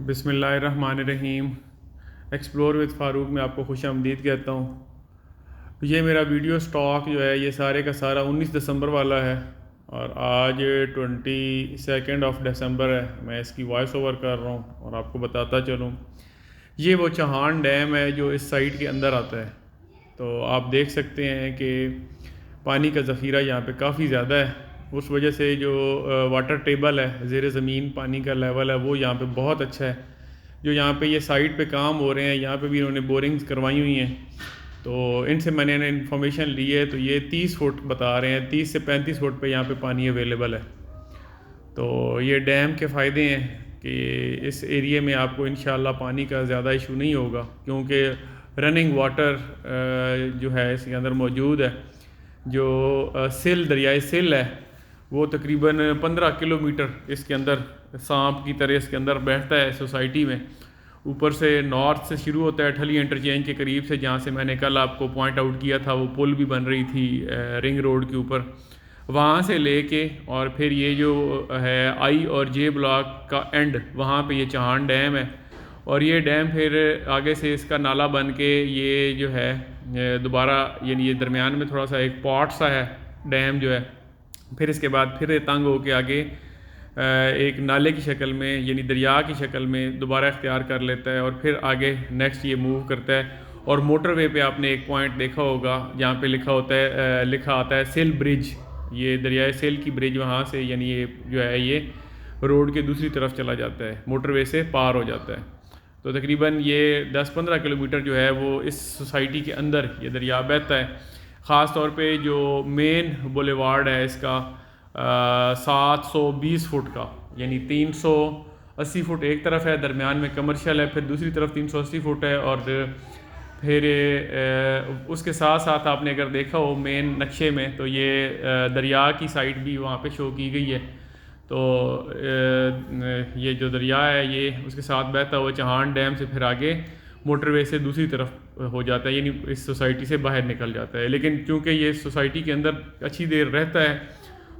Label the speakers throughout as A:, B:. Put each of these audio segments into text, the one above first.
A: बिस्मिल्लाहिर्रहमानिर्रहीम। Explore with Farooq में आपको खुश आमदीद कहता हूँ। ये मेरा वीडियो स्टॉक जो है ये सारे का सारा 19 दिसंबर वाला है और आज 22 है। मैं इसकी वॉइस ओवर कर रहा हूँ और आपको बताता चलूँ, ये वो चौहान डैम है जो इस साइड के अंदर आता है। तो आप देख सकते हैं कि पानी का ज़ख़ीरा यहाँ पे काफ़ी ज़्यादा है। उस वजह से जो वाटर टेबल है, ज़ेर ज़मीन पानी का लेवल है वो यहाँ पे बहुत अच्छा है। जो यहाँ पे ये साइट पे काम हो रहे हैं, यहाँ पे भी इन्होंने बोरिंग्स करवाई हुई हैं। तो इनसे मैंने इन्फॉर्मेशन ली है, तो ये 30 फुट बता रहे हैं, 30 से 35 फुट पे यहाँ पे पानी अवेलेबल है। तो ये डैम के फ़ायदे हैं कि इस एरिए में आपको इंशाल्लाह पानी का ज़्यादा इशू नहीं होगा, क्योंकि रनिंग वाटर जो है इसके अंदर मौजूद है। जो सिल दरियाए सिल है वो तकरीबन 15 किलोमीटर इसके अंदर सांप की तरह इसके अंदर बैठता है सोसाइटी में। ऊपर से नॉर्थ से शुरू होता है ठली इंटरचेंज के करीब से, जहाँ से मैंने कल आपको पॉइंट आउट किया था, वो पुल भी बन रही थी रिंग रोड के ऊपर, वहाँ से लेके और फिर ये जो है आई और जे ब्लॉक का एंड, वहाँ पे ये चौहान डैम है। और ये डैम फिर आगे से इसका नाला बन के ये जो है दोबारा, यानी ये दरमियान में थोड़ा सा एक पॉट सा है डैम जो है, फिर इसके बाद फिर तंग होके आगे एक नाले की शक्ल में, यानी दरिया की शक्ल में दोबारा इख्तियार कर लेता है और फिर आगे नेक्स्ट ये मूव करता है। और मोटरवे पे आपने एक पॉइंट देखा होगा जहाँ पे लिखा आता है सिल ब्रिज, ये दरियाए सिल की ब्रिज, वहाँ से यानी ये जो है ये रोड के दूसरी तरफ चला जाता है, मोटरवे से पार हो जाता है। तो तकरीबन ये 10-15 किलोमीटर जो है वो इस सोसाइटी के अंदर ये दरिया बहता है। ख़ास तौर पे जो मेन बुलेवार्ड है इसका 720 फुट का, यानी 380 फुट एक तरफ है, दरमियान में कमर्शियल है, फिर दूसरी तरफ 380 फुट है। और फिर उसके साथ साथ आपने अगर देखा हो मेन नक्शे में, तो ये दरिया की साइड भी वहाँ पे शो की गई है। तो ये जो दरिया है ये उसके साथ बहता हुआ चौहान डैम से फिर आगे मोटरवे से दूसरी तरफ हो जाता है, यानी इस सोसाइटी से बाहर निकल जाता है। लेकिन चूँकि ये सोसाइटी के अंदर अच्छी देर रहता है,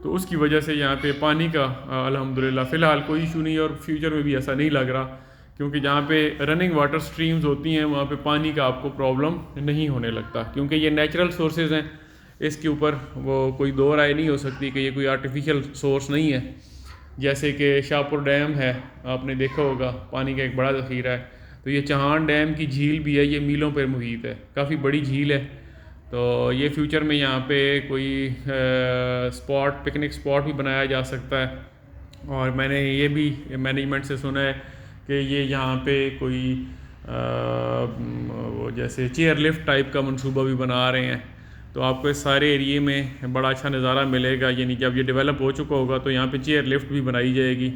A: तो उसकी वजह से यहाँ पे पानी का अल्हम्दुलिल्लाह फ़िलहाल कोई इशू नहीं है और फ्यूचर में भी ऐसा नहीं लग रहा, क्योंकि जहाँ पे रनिंग वाटर स्ट्रीम्स होती हैं वहाँ पे पानी का आपको प्रॉब्लम नहीं होने लगता, क्योंकि ये नेचुरल सोर्सेज हैं। इसके ऊपर वो कोई दो राय नहीं हो सकती कि ये कोई आर्टिफिशियल सोर्स नहीं है। जैसे कि शाहपुर डैम है, आपने देखा होगा, पानी का एक बड़ा ज़ख़ीरा है। तो ये चौहान डैम की झील भी है, ये मीलों पर मुहित है, काफ़ी बड़ी झील है। तो ये फ्यूचर में यहाँ पे कोई पिकनिक स्पॉट भी बनाया जा सकता है। और मैंने ये भी मैनेजमेंट से सुना है कि ये यहाँ पे कोई वो जैसे चेयर लिफ्ट टाइप का मंसूबा भी बना रहे हैं। तो आपको इस सारे एरिए में बड़ा अच्छा नज़ारा मिलेगा, यानी जब ये डेवलप हो चुका होगा तो यहाँ पे चेयर लिफ्ट भी बनाई जाएगी,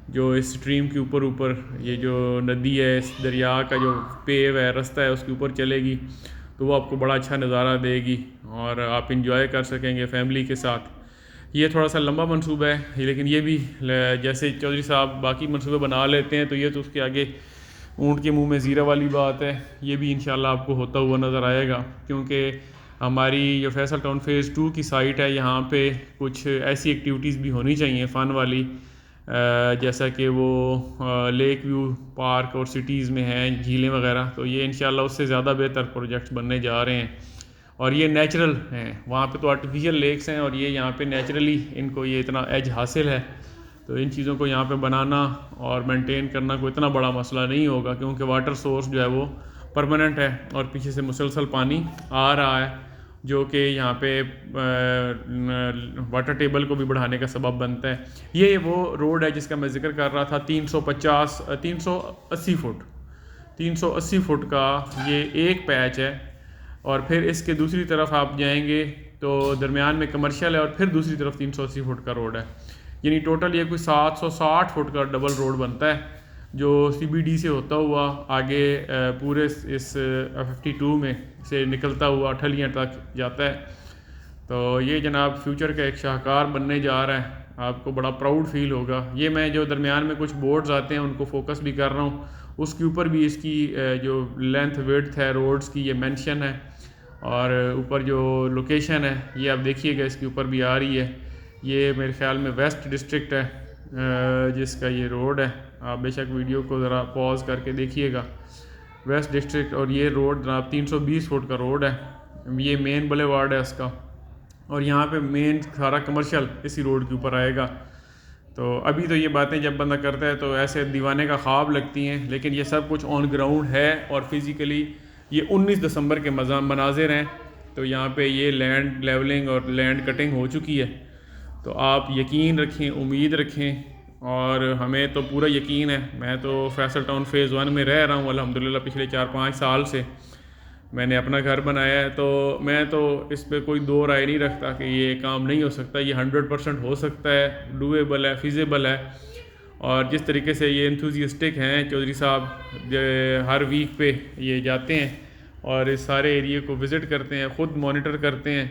A: जो इस स्ट्रीम के ऊपर ये जो नदी है, इस दरिया का जो पेव है, रास्ता है, उसके ऊपर चलेगी। तो वो आपको बड़ा अच्छा नज़ारा देगी और आप इंजॉय कर सकेंगे फैमिली के साथ। ये थोड़ा सा लंबा मंसूबा है, लेकिन ये भी जैसे चौधरी साहब बाकी मंसूबे बना लेते हैं, तो ये तो उसके आगे ऊँट के मुंह में ज़ीरा वाली बात है। ये भी इंशाल्लाह आपको होता हुआ नज़र आएगा, क्योंकि हमारी जो फैसल टाउन फ़ेज़ 2 की साइट है, यहाँ पे कुछ ऐसी एक्टिविटीज़ भी होनी चाहिए फ़न वाली, जैसा कि वो लेक व्यू पार्क और सिटीज़ में हैं झीलें वगैरह। तो ये इंशाल्लाह उससे ज़्यादा बेहतर प्रोजेक्ट्स बनने जा रहे हैं और ये नेचुरल हैं। वहाँ पे तो आर्टिफिशियल लेक्स हैं और ये यहाँ पे नेचुरली इनको ये इतना एज हासिल है। तो इन चीज़ों को यहाँ पे बनाना और मेंटेन करना कोई इतना बड़ा मसला नहीं होगा, क्योंकि वाटर सोर्स जो है वो परमानेंट है और पीछे से मुसलसल पानी आ रहा है, जो कि यहाँ पे वाटर टेबल को भी बढ़ाने का सबब बनता है। ये वो रोड है जिसका मैं ज़िक्र कर रहा था, 380 फुट का ये एक पैच है। और फिर इसके दूसरी तरफ आप जाएंगे तो दरमियान में कमर्शियल है और फिर दूसरी तरफ 380 फुट का रोड है, यानी टोटल ये कोई 760 फुट का डबल रोड बनता है, जो CBD से होता हुआ आगे पूरे इस 52 में से निकलता हुआ ठलियाँ तक जाता है। तो ये जनाब फ्यूचर का एक शाहकार बनने जा रहा है, आपको बड़ा प्राउड फील होगा। ये मैं जो दरमियान में कुछ बोर्ड्स आते हैं उनको फोकस भी कर रहा हूँ, उसके ऊपर भी इसकी जो लेंथ विड्थ है रोड्स की ये मेंशन है, और ऊपर जो लोकेशन है ये आप देखिएगा इसके ऊपर भी आ रही है। ये मेरे ख्याल में वेस्ट डिस्ट्रिक्ट है जिसका ये रोड है, आप बेशक वीडियो को ज़रा पॉज करके देखिएगा। वेस्ट डिस्ट्रिक्ट, और ये रोड जनाब 320 फुट का रोड है, ये मेन बुलेवार्ड है उसका, और यहाँ पे मेन सारा कमर्शियल इसी रोड के ऊपर आएगा। तो अभी तो ये बातें जब बंदा करता है तो ऐसे दीवाने का ख्वाब लगती हैं, लेकिन ये सब कुछ ऑन ग्राउंड है और फिज़िकली ये 19 दिसंबर के मनाजिर हैं। तो यहाँ पे ये लैंड लेवलिंग और लैंड कटिंग हो चुकी है। तो आप यकीन रखें, उम्मीद रखें, और हमें तो पूरा यकीन है। मैं तो फैसल टाउन फ़ेज़ 1 में रह रहा हूँ अल्हम्दुलिल्लाह, पिछले 4-5 साल से मैंने अपना घर बनाया है। तो मैं तो इस पे कोई दो राय नहीं रखता कि ये काम नहीं हो सकता। ये 100% हो सकता है, डूएबल है, फिज़ेबल है। और जिस तरीके से ये इंथुजियास्टिक हैं चौधरी साहब, हर वीक पे ये जाते हैं और इस सारे एरिए को विज़िट करते हैं, ख़ुद मॉनिटर करते हैं,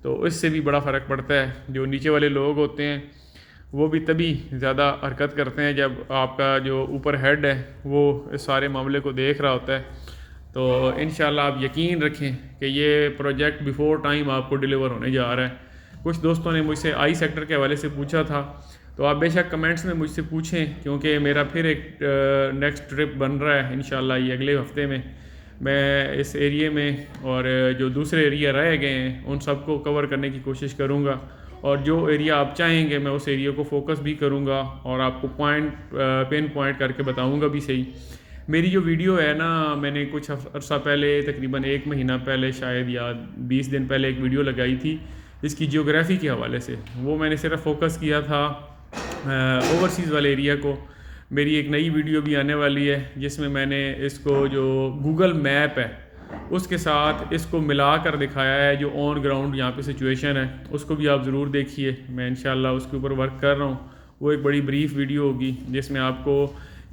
A: तो इससे भी बड़ा फ़र्क पड़ता है। जो नीचे वाले लोग होते हैं वो भी तभी ज़्यादा हरकत करते हैं जब आपका जो ऊपर हेड है वो इस सारे मामले को देख रहा होता है। तो इंशाल्लाह आप यकीन रखें कि ये प्रोजेक्ट बिफ़ोर टाइम आपको डिलीवर होने जा रहा है। कुछ दोस्तों ने मुझसे आई सेक्टर के हवाले से पूछा था, तो आप बेशक कमेंट्स में मुझसे पूछें, क्योंकि मेरा फिर एक नेक्स्ट ट्रिप बन रहा है इंशाल्लाह ये अगले हफ्ते में। मैं इस एरिए में और जो दूसरे एरिया रह गए हैं उन सबको कवर करने की कोशिश करूँगा, और जो एरिया आप चाहेंगे मैं उस एरिया को फोकस भी करूँगा और आपको पिन पॉइंट करके बताऊँगा भी सही। मेरी जो वीडियो है ना, मैंने कुछ अर्सा पहले, तकरीबन 1 महीना पहले शायद, या 20 दिन पहले एक वीडियो लगाई थी इसकी जियोग्राफ़ी के हवाले से। वो मैंने सिर्फ फोकस किया था ओवरसीज़ वाले एरिया को। मेरी एक नई वीडियो भी आने वाली है जिसमें मैंने इसको, जो गूगल मैप है उसके साथ इसको मिला कर दिखाया है, जो ऑन ग्राउंड यहाँ पे सिचुएशन है, उसको भी आप ज़रूर देखिए। मैं इंशाल्लाह उसके ऊपर वर्क कर रहा हूँ। वो एक बड़ी ब्रीफ वीडियो होगी जिसमें आपको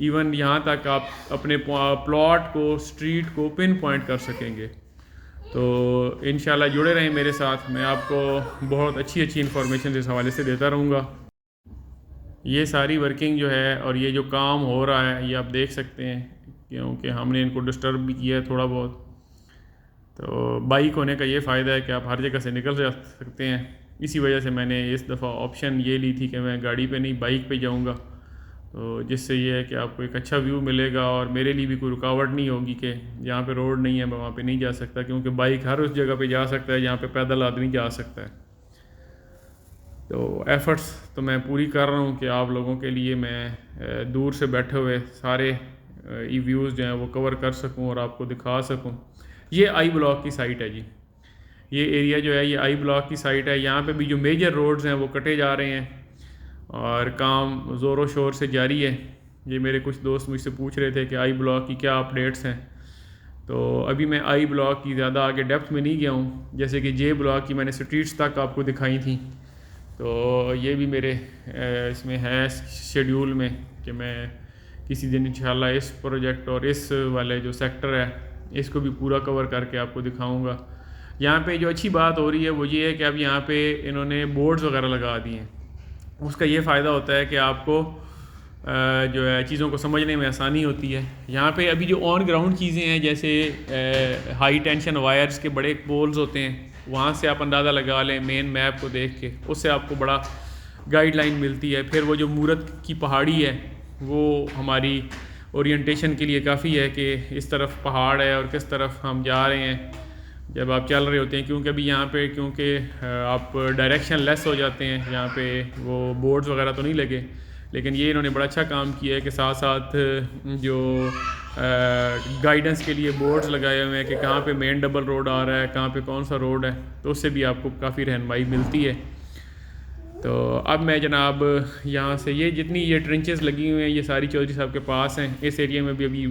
A: इवन यहाँ तक आप अपने प्लॉट को, स्ट्रीट को पिन पॉइंट कर सकेंगे। तो इंशाल्लाह जुड़े रहें मेरे साथ, मैं आपको बहुत अच्छी इन्फॉर्मेशन इस हवाले से देता रहूँगा। ये सारी वर्किंग जो है और ये जो काम हो रहा है ये आप देख सकते हैं, क्योंकि हमने इनको डिस्टर्ब भी किया है थोड़ा बहुत। तो बाइक होने का ये फ़ायदा है कि आप हर जगह से निकल जा सकते हैं। इसी वजह से मैंने इस दफ़ा ऑप्शन ये ली थी कि मैं गाड़ी पे नहीं बाइक पे जाऊंगा, तो जिससे ये है कि आपको एक अच्छा व्यू मिलेगा और मेरे लिए भी कोई रुकावट नहीं होगी कि जहाँ पे रोड नहीं है मैं वहाँ पे नहीं जा सकता, क्योंकि बाइक हर उस जगह पे जा सकता है जहाँ पे पैदल आदमी जा सकता है। तो एफ़र्ट्स तो मैं पूरी कर रहा हूँ कि आप लोगों के लिए मैं दूर से बैठे हुए सारे व्यूज़ जो हैं वो कवर कर सकूँ और आपको दिखा सकूँ। ये आई ब्लॉक की साइट है जी, ये एरिया जो है ये आई ब्लॉक की साइट है। यहाँ पे भी जो मेजर रोड्स हैं वो कटे जा रहे हैं और काम ज़ोरों शोर से जारी है। ये मेरे कुछ दोस्त मुझसे पूछ रहे थे कि आई ब्लॉक की क्या अपडेट्स हैं, तो अभी मैं आई ब्लॉक की ज़्यादा आगे डेप्थ में नहीं गया हूँ। जैसे कि जे ब्लॉक की मैंने स्ट्रीट्स तक आपको दिखाई थी, तो ये भी मेरे इसमें है शेड्यूल में कि मैं किसी दिन इंशाल्लाह इस प्रोजेक्ट और इस वाले जो सेक्टर है इसको भी पूरा कवर करके आपको दिखाऊंगा। यहाँ पे जो अच्छी बात हो रही है वो ये है कि अब यहाँ पे इन्होंने बोर्ड्स वगैरह लगा दिए हैं। उसका ये फ़ायदा होता है कि आपको जो है चीज़ों को समझने में आसानी होती है। यहाँ पे अभी जो ऑन ग्राउंड चीज़ें हैं, जैसे हाई टेंशन वायर्स के बड़े पोल्स होते हैं, वहाँ से आप अंदाज़ा लगा लें मेन मैप को देख के, उससे आपको बड़ा गाइडलाइन मिलती है। फिर वो जो मूरत की पहाड़ी है वो हमारी ओरिएंटेशन के लिए काफ़ी है कि इस तरफ पहाड़ है और किस तरफ हम जा रहे हैं जब आप चल रहे होते हैं, क्योंकि अभी यहाँ पे आप डायरेक्शन लेस हो जाते हैं। यहाँ पे वो बोर्ड्स वगैरह तो नहीं लगे, लेकिन ये इन्होंने बड़ा अच्छा काम किया है कि साथ साथ जो गाइडेंस के लिए बोर्ड्स लगाए हुए हैं कि कहाँ पे मेन डबल रोड आ रहा है, कहाँ पे कौन सा रोड है, तो उससे भी आपको काफ़ी रहनुमाई मिलती है। तो अब मैं जनाब यहाँ से ये जितनी ये ट्रेंचेस लगी हुई हैं ये सारी चौधरी साहब के पास हैं। इस एरिया में भी अभी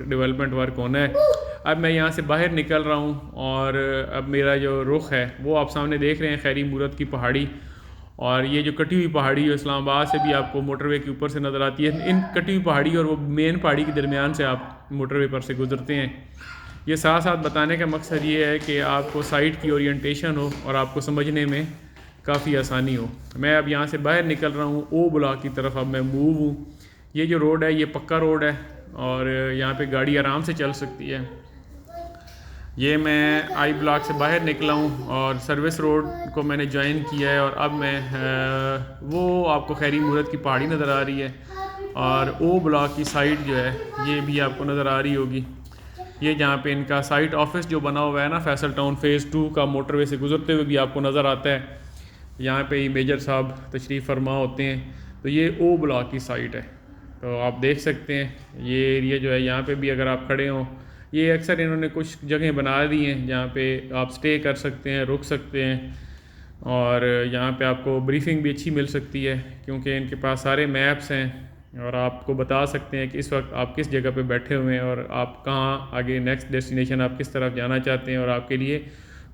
A: डेवलपमेंट वर्क होना है। अब मैं यहाँ से बाहर निकल रहा हूँ और अब मेरा जो रुख है वो आप सामने देख रहे हैं, खैरी मूरत की पहाड़ी। और ये जो कटी हुई पहाड़ी है इस्लामाबाद से भी आपको मोटरवे के ऊपर से नज़र आती है। इन कटी हुई पहाड़ी और वो मेन पहाड़ी के दरमियान से आप मोटरवे पर से गुजरते हैं। ये साथ साथ बताने का मकसद ये है कि आपको साइट की ओरिएंटेशन हो और आपको समझने में काफ़ी आसानी हो। मैं अब यहाँ से बाहर निकल रहा हूँ, ओ ब्लॉक की तरफ अब मैं मूव हूँ। ये जो रोड है ये पक्का रोड है और यहाँ पे गाड़ी आराम से चल सकती है। ये मैं आई ब्लॉक से बाहर निकला हूँ और सर्विस रोड को मैंने ज्वाइन किया है, और अब मैं वो आपको खैरी मूरत की पहाड़ी नज़र आ रही है, और ओ ब्लॉक की साइड जो है ये भी आपको नज़र आ रही होगी। ये जहाँ पे इनका साइट ऑफिस जो बना हुआ है ना, फैसल टाउन फ़ेज़ 2 का मोटरवे से गुजरते हुए भी आपको नज़र आता है। यहाँ पे ही मेजर साहब तशरीफ़ फरमा होते हैं। तो ये ओ ब्लॉक की साइट है, तो आप देख सकते हैं ये एरिया जो है, यहाँ पे भी अगर आप खड़े हों, ये अक्सर इन्होंने कुछ जगह बना दी हैं जहाँ पे आप स्टे कर सकते हैं, रुक सकते हैं, और यहाँ पे आपको ब्रीफिंग भी अच्छी मिल सकती है क्योंकि इनके पास सारे मैप्स हैं और आपको बता सकते हैं कि इस वक्त आप किस जगह पे बैठे हुए हैं और आप कहाँ आगे नेक्स्ट डेस्टिनेशन आप किस तरफ जाना चाहते हैं, और आपके लिए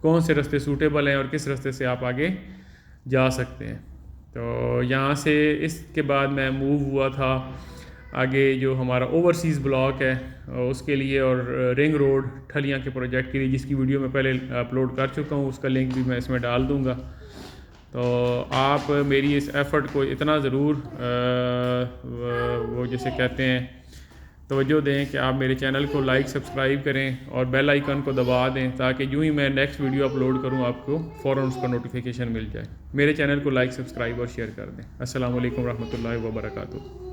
A: कौन से रास्ते सूटेबल हैं और किस रास्ते से आप आगे जा सकते हैं। तो यहाँ से इसके बाद मैं मूव हुआ था आगे जो हमारा ओवरसीज़ ब्लॉक है उसके लिए, और रिंग रोड ठलियाँ के प्रोजेक्ट के लिए, जिसकी वीडियो मैं पहले अपलोड कर चुका हूँ, उसका लिंक भी मैं इसमें डाल दूँगा। तो आप मेरी इस एफ़र्ट को इतना ज़रूर वो जैसे कहते हैं तवज्जो दें कि आप मेरे चैनल को लाइक सब्सक्राइब करें और बेल आइकन को दबा दें, ताकि यूँ ही मैं नेक्स्ट वीडियो अपलोड करूँ आपको फ़ौरन उसका नोटिफिकेशन मिल जाए। मेरे चैनल को लाइक सब्सक्राइब और शेयर कर दें। अस्सलाम वालेकुम रहमतुल्लाहि व बरकातुहू।